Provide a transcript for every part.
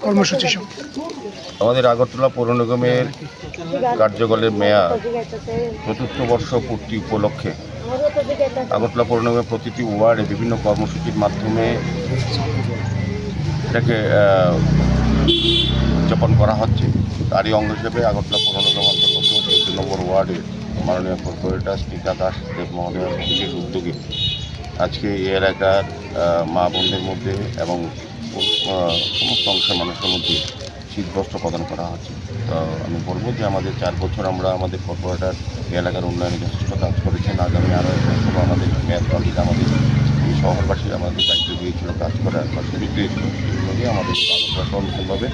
কর্মসূচি সব? আমাদের আগরতলা পৌর নিগমের কার্যকালের মেয়াদ ৪র্থ বর্ষ পূর্তি উপলক্ষে আগরতলা পৌর নিগমের প্রতিটি ওয়ার্ডে বিভিন্ন কর্মসূচির মাধ্যমে এটাকে উদযাপন করা হচ্ছে। তারই অঙ্গ হিসেবে আগরতলা পৌর নিগম অন্তর্গত ২ নম্বর ওয়ার্ডে মাননীয় কর্পোরেটর স্পিকা দাস দেব মহোদয়ের বিশেষ উদ্যোগে আজকে এই এলাকার মা বোনদের মধ্যে এবং সমস্ত অংশের মানুষের মধ্যে শীতবস্ত্র প্রদান করা হচ্ছে। তো আমি বলবো যে আমাদের 4 বছর আমরা আমাদের কর্পোরেটর এই এলাকার উন্নয়নে যথেষ্ট কাজ করেছেন। আগামী আরও 1 বছর আমাদের মেয়াদকালীন আমাদের এই শহরবাসী আমাদের দায়িত্ব দিয়েছিল কাজ করার বা সুযোগ দিয়েছিল, সেগুলো দিয়ে আমাদের আগরতলা নতুনভাবে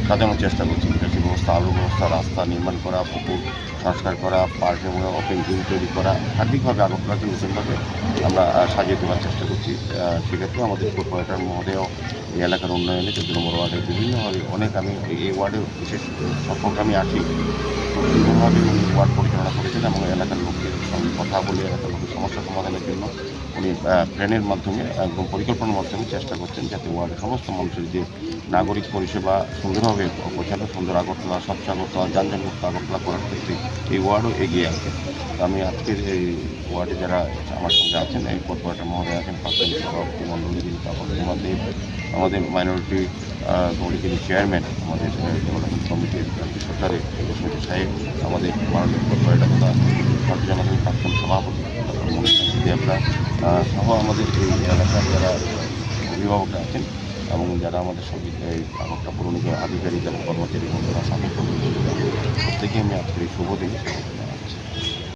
সাজানোর চেষ্টা করছি। কৃষি ব্যবস্থা, আলো ব্যবস্থা, রাস্তা নির্মাণ করা, পুকুর সংস্কার করা, পার্ক এবং ওপেন জিম তৈরি করা, সার্বিকভাবে আগরতলাকে নতুনভাবে আমরা সাজিয়ে তোলার চেষ্টা করছি। সেক্ষেত্রে আমাদের কর্পোরেটর মহোদয় এই এলাকার উন্নয়নে ১৪ নম্বর ওয়ার্ডে বিভিন্নভাবে আমি এই ওয়ার্ডে বিশেষ সফল আমি আছি, খুব সুন্দরভাবে উনি ওয়ার্ড পরিচালনা করেছেন এবং এলাকার লোকের সঙ্গে কথা বলে এলাকার লোকের সমস্যা সমাধানের জন্য উনি প্ল্যানের মাধ্যমে একদম পরিকল্পনার মাধ্যমে চেষ্টা করছেন যাতে ওয়ার্ডের সমস্ত মানুষের যে নাগরিক পরিষেবা সুন্দরভাবে পৌঁছানো, সুন্দর আগরতলা, স্বচ্ছ আগরতলা, যানজটমুক্ত আগরতলা করার ক্ষেত্রে এই ওয়ার্ডও এগিয়ে আছে। আমি আজকের এই ওয়ার্ডে যারা আমার সঙ্গে আছেন, এই কর্পোরেটর মহোদয় আছেন, প্রাক্তন সভাপতি মণ্ডলী, আমাদের আমাদের মাইনরিটি কমিটির চেয়ারম্যান, আমাদের ডেভেলপমেন্ট কমিটির সরকারের সমিতি সাহেব, আমাদের মাননীয় কর্পোরেটর তথা ভারতীয় জনতা পার্টির প্রাক্তন সভাপতি দেবরা সহ আমাদের এই এলাকার যারা অভিভাবকরা আছেন এবং যারা আমাদের সঙ্গে এই আগরতলা পৌর নিগমের আধিকারিক এবং কর্মচারী বন্ধুরা সাথে প্রত্যেকে আমি আজকের এই শুভ দিন